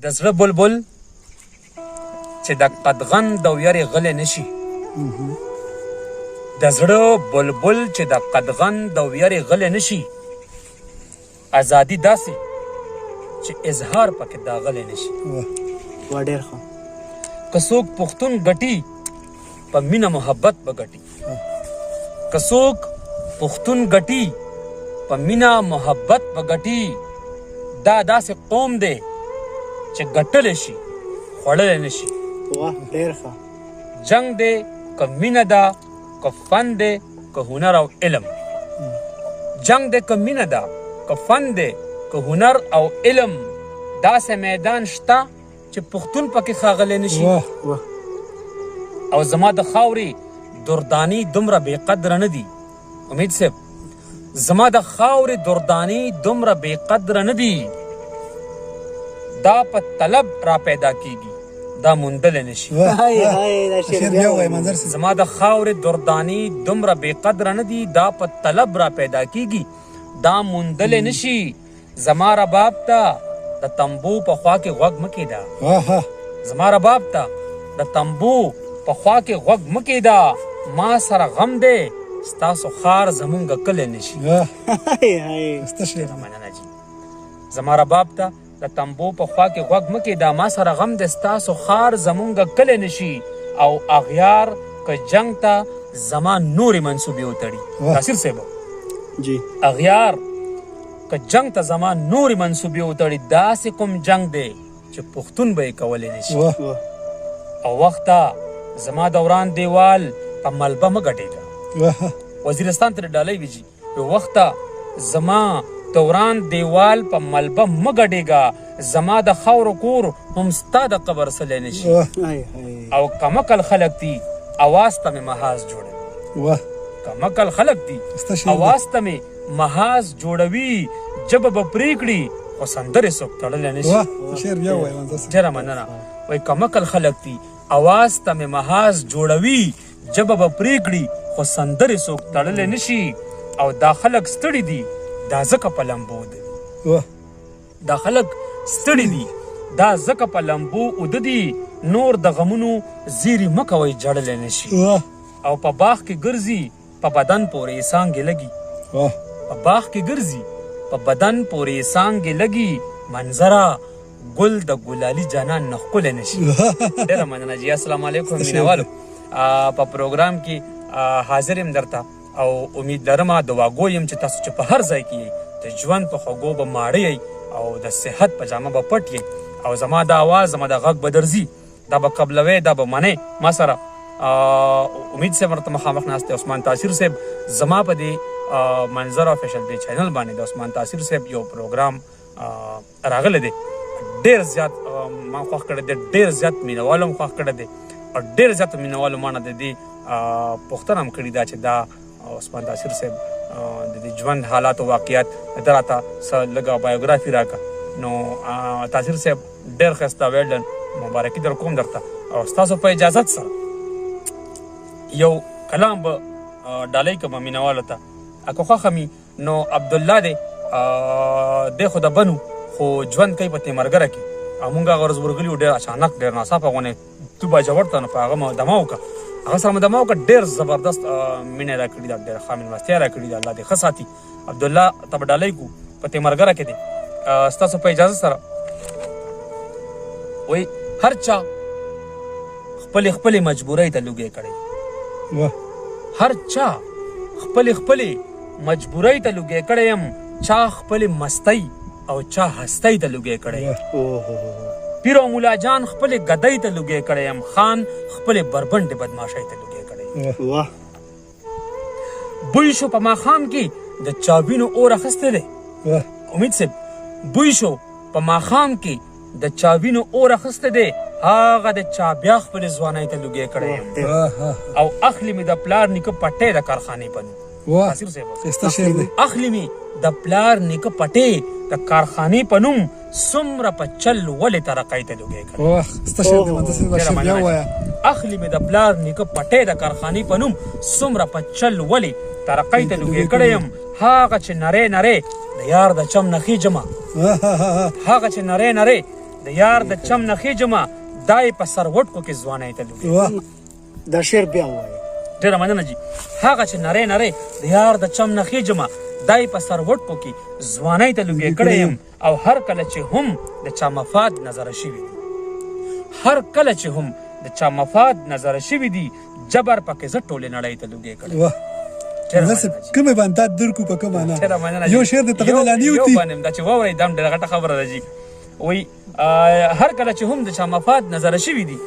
د زړه بلبل چې د قدغن د ویرې غلی نشي د زړه بلبل چې د قدغن د ویرې غلی نشي ازادي داسې چې اظهار پکې دا غلی نشي وا ډېر ښه که څوک پښتون ګټي په مینه محبت به ګټي که څوک پښتون ګټي په مینه محبت به ګټي دا داسې قوم دی چې ګټلی شي خوړلی نه شي وا ډېر ښه جنگ دی که مینه ده که فن دی که هنر او علم جنگ دی که مینه ده که فن دی که هنر او علم داسې میدان شته چې پښتون پکې ښاغلی نه شي او زما د خاورې درداني دومره بې قدره نه دي امید صاحب زما د خاورې درداني دومره بې قدره نه دي دا په طلب را پیدا کیږي دا موندلی نه شي زما د خاورې درداني دومره بې قدره نه دي دا په طلب را پیدا کیږي دا موندلی نه شي زما رباب ته د تنبو په خوا کې غوږ مه کېږده زما رباب ته د تنبو په خوا کې غوږ مه کېږده ما سره غم دی ستاسو خار زمونږ کلی نه شي مننه جي زما رباب ته د تنبو په خوا کې غوږ مه کېږده ما سره غم دی ستاسو خار زمونږ کلی نه شي او اغیار که جنگ ته زما نورې منصوبې وتړي ناصر صاحب جی اغیار که جنگ ته زما نورې منصوبې وتړي داسې کوم جنگ دی چې پښتون به یې کولی نه شي او وخته زما دوران دیوال په ملبه مه ګټېږه وزیرستان ته ډالۍ ویجي یو وخته زما دوران دیوال په ملبه مه ګډېږه زما د خاورو کور هم ستا د قبر سلی نه شي او کمکل خلک دي اواز ته مې محاذ جوړوي کمکل خلک دي اواز ته مې محاذ جوړوي ژبه به پرې کړي خو سندرې څوک تړلی نه شي ډېره مننه وایي کمکل خلک دي اواز ته مې محاذ جوړوي ژبه به پرې کړي خو سندرې څوک تړلی نه شي او دا خلک ستړي دي دا ځکه په لمبو دي دا خلک ستړي دي دا ځکه په لمبو اوده دي نور د غمونو زیري مه کوئ جړلی نه شي او په باغ کې ګرځي په بدن پورې یې څانګې لګي په باغ کې ګرځي په بدن پورې یې څانګې لګي منظره ګل د ګلالي جانان نه ښکلی نه شي ډېره مننه جي السلام علیکم مینهوالو په پروګرام کې حاضر یم درته او امید لرم دعاګو یم چې تاسو چې په هر ځای کې یئ د ژوند په خوږو به ماړه یئ او د صحت په جامه به پټ یئ او زما د اواز زما د غږ به درځي دا به قبلوئ دا به منئ ما سره امید صاحب ورته مخامخ ناست دی عثمان تاثیر صاحب زما په دې منظر افیشل دی چینل باندې د عثمان تاثیر صاحب یو پروګرام راغلی دی ډېر زیات ما خوښ کړی دی ډېر زیات مینهوالو هم خوښ کړی دی او ډېر زیات مینهوالو ما نه د دې پوښتنه هم کړې ده چې دا عثمان تاثیر صاحب د دې ژوند حالات او واقعیات ده راته څه لږه بایوګرافي راکړه نو تاثیر صاحب ډېر ښایسته ویل ډن مبارکي در کوم درته او ستاسو په اجازت سره یو کلام به ډالۍ کړم مینهوالو ته که خوښه مي نو عبدالله دی دی خو د بنو خو ژوند کوي په تیمرګره کې او مونږ هغه ورځ ورغلي وو ډېر اچانک ډېر ناڅاپه غونې تو باجه ورته نو په هغه مو دمه وکړه هغه سره مو دمه وکړه ډېر زبردست مینه را کړې ده ډېره ښه مېلمستیا را کړې ده الله دې ښه ساتي عبدالله ته به ډالۍ کړو په تیمرګره کې دی ستاسو په اجازه سره وایي هر چا خپلې خپلې مجبورۍ ته لوګی کړی هر چا خپلې خپلې مجبورۍ ته لوګی کړی یم چا خپلې مستۍ او چا هستۍ ته لوګی کړی پیر او مولا جان خپلې ګدۍ ته لوګی کړی یم خان خپلې بربنډې بدماشۍ ته لوګی کړی بوی شو په ماښام کې د چاوینو اور اخیستی دی امید صاحب بوی شو په ماښام کې د چاوینو اور اخیستی دی هغه د چا بیا خپلې ځوانۍ ته لوګی کړی یم او اخلي مې د پلار نیکه پټۍ د کارخانې په نوم اخلي مې د پلار نیکه پټۍ د کارخانې په نوم څومره په چل ولې ترقۍ ته لوګی کړی اخلي مې د پلار نیکه پټۍ د کارخانې په نوم څومره په چل ولې ترقۍ ته لوګی کړی یم هغه چې نری نری د یار د چم نخي جمع هغه چې نری نری د یار د چم نه خېجمه دای په سر وټکو کې ځوانۍ ته لوګي دا شعر بیا وایي. ډېره مننه جي. هغه چې نری نری د یار د چم نه خېجمه دای په سر وټکو کې ځوانۍ ته لوګي کړی یم او هر کله چې هم د چا مفاد نظر شوي دي هر کله چې هم د چا مفاد نظر شوي دي جبر پکې زه ټولې نړۍ ته لوګي کړی. کومه باندې درکو په کومه نه یو شعر د تغنه لانی وتی یو باندې دا چې ووري دم ډېره غټه خبره ده جی. وای هر کله چې هم د چا مفاد نظر شوي دي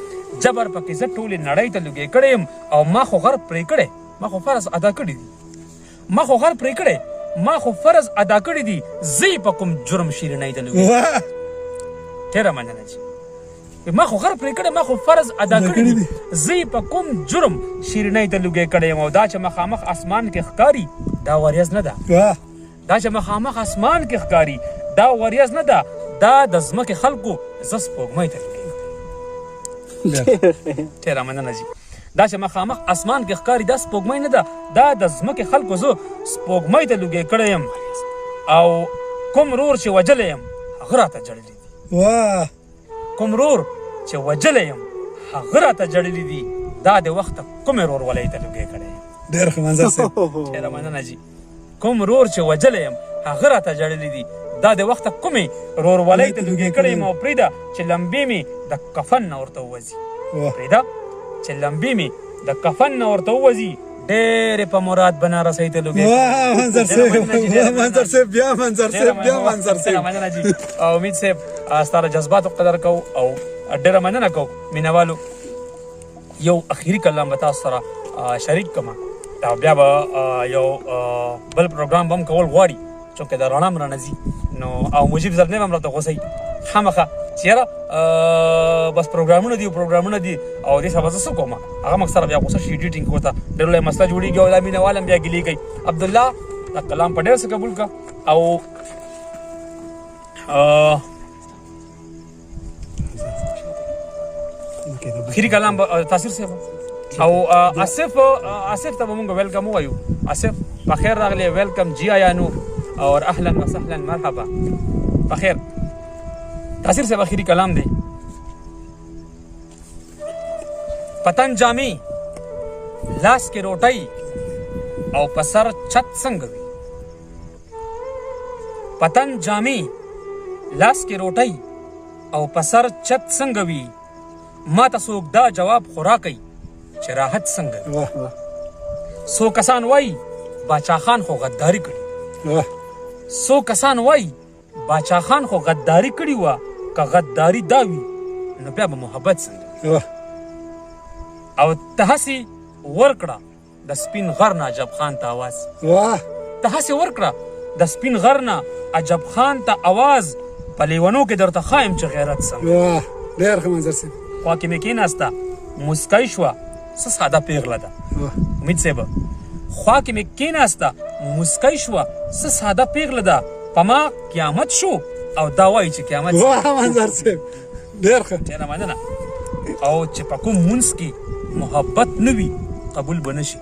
جبر پکې زه ټولې نړۍ ته لوګي کړی یم او ما خو غر پرې کړی ما خو فرض ادا کړی دي ما خو غر پرې کړی ما خو فرض ادا کړی دي زی په کوم جرم شیرینۍ ته لوګي ډېره مننه جی. ما خو غر پرې کړی ما خو فرض ادا کړی دي زی په کوم جرم شیرینۍ ته لوګي کړی یم او دا چې مخامخ اسمان کې ښکاري دا وریځ نه ده دا چې مخامخ اسمان کې ښکاري دا وریځ نه ده دا د ځمکې خلکو زه سپوږمۍ ته لوګي ډېره مننه جی. دا چې مخامخ اسمان کې ښکاري دا سپوږمۍ نه ده دا د ځمکې خلکو زه سپوږمۍ ته لوګی کړی یم او کوم رور چې وجلی یم هغه راته جړلی دي کوم رور چې وجلی یم هغه راته جړلی دي دا د وخته کومې رور ولی ته لوګی کړی یم ډېر ښه منظر صاحب ډېره مننه جي. کوم رور چې وجلی یم هغه راته جړلی دي دا د وخته کومې رور ولی ته لوګی کړی یم او پرېږده چې لمبې مې د کفن نه ورته ووځي پرېږده چې لمبې مې د کفن نه ورته ووځي ډېرې په مراد بنارسۍ ته لوګی منظر صاحب بیا منظر صاحب مننه جي. امید صاحب ستا د جذباتو قدر کوو او ډېره مننه کوو مینوالو. یو اخري کلام به تاسو سره شریک کړم او بیا به یو بل پروګرام به هم کول غواړي چونکې د رڼا هم رانه ځي نو او مجیب زر نه به هم راته غوسئ خامخا چې یاره بس پروګرامونه دي او دې سبا زه څه کوم هغه موږ سره بیا غوسه شي ایډیټینګ کوته ډېر لوی مسله جوړېږي او دا مینهوال هم بیا ګیلې کوي. عبدالله دا کلام په ډېر څه قبول کړه او اخري کلام تاثیر صاحب او آصف ته به مونږ ویلکم ووایو. آصف په خیر راغلی ویلکم جی آیا نور اور اهلا وسهلا مرحبا په خیر. تاثیر صاحب اخري کلام دی. پتن جامی لاس کې روټۍ او په سر چت څنګه وي پتن جامی لاس کې روټۍ او په سر چت څنګه وي ما ته څوک دا جواب خورا کوي چې راحت څنګه وي څو کسان وایي باچا خان خو غداري کړي څو کسان وایي باچا خان خو غداري کړي وه که غداري دا وي نو بیا به محبت څنګه او ته هسې ورکړه د سپین غر نه عجب خان ته آواز ته هسې ورکړه د سپین غر نه عجب خان ته آواز په لیونو کې درته ښایم چې غیرت څنګه ډېر ښه منظر صاحب. خوا کې مې کېناسته مسکی شوه څه ساده پیغله ده امید صاحب خوا کې مې کېناسته مسکی شوه څه ساده پیغله ده په ما قیامت شو او دا وایي چې قیامت منظر صاحب ډېر ښه ډېره مننه او چې په کوم مونځ کې محبت نه وي قبول به نه شي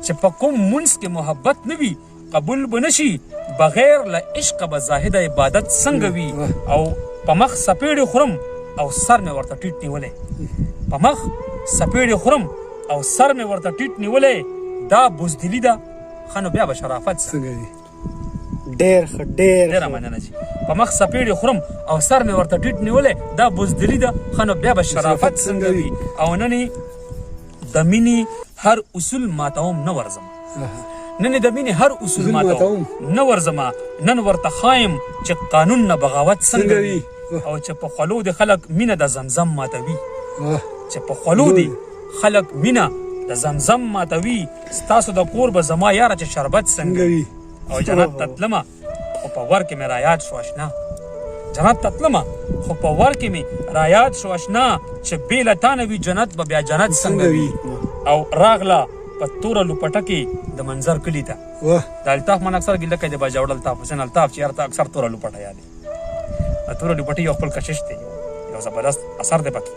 چې په کوم مونځ کې محبت نه وي قبول به نه شي بغیر له عشقه به زاهده عبادت څنګه وي او په مخ سپېړې خورم او سر مې ورته ټیټ نیولی په مخ سپېړې خورم او سر مې ورته ټیټ نیولی دا بزدلي ده ښه نو بیا به شرافت څنګه وي ډېره مننه جي. په مخ سپېړې خورم او سر مې ورته ټیټ نیولی دا بزدلي ده ښه نو بیا به شرافت څنګه وي او نن د مینې هر اصول ماتوم نه ورځم نن د مینې هر اصول ماتوم نه ورځم نن ورته ښایم چې قانون نه بغاوت څنګه وي او چې په خولو د خلک مینه د زمزم ماتوي چې په خولو د خلک مینه د زمزم ماتوي ستاسو د کور به زما یاره چې شربت څنګه وي او جنت ته تلمه خو په ور کې مې رایاد شو اشنا جنت ته تلمه خو په ور کې مې رایاد شو اشنا چې بې له تا نه وي جنت به بیا جنت څنګه وي او راغله په توره لوپټه کې د منظر کلي ته د الطاف من اکثر ګیله کوي د باجوړ الطاف حسین الطاف چې یاره ته اکثر توره لوپټه یادې توره لوپټه یو خپل کشش دی یو زبردست اثر دی پکې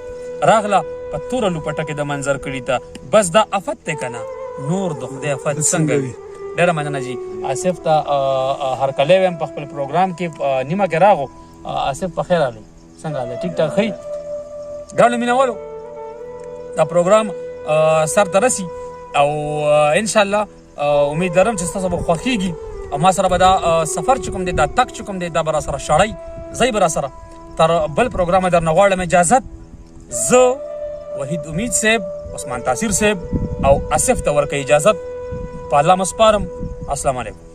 راغله په توره لوپټه کې د منظر کلي ته بس دا افت دی که نه نور د خدای افت څنګه وي ډېره مننه جي. آصف ته هرکلی ویم په خپل پروګرام کې نیمه کې راغو آصف په خیر راغلی څنګه ده ټیک ټاک ښي ګرانو مینوالو دا پروګرام سر ته رسي او ان شاء الله امید لرم چې تاسو به خوښیږي او ما سره به دا سفر چې کوم دی دا تک چې کوم دی دا به راسره شړی زی به راسره تر بل پروګرامه درنه غواړم اجازت زه وحید امید صاحب عثمان تاثیر صاحب او اسف ته ورکوي اجازت په الله مسپارم السلام علیکم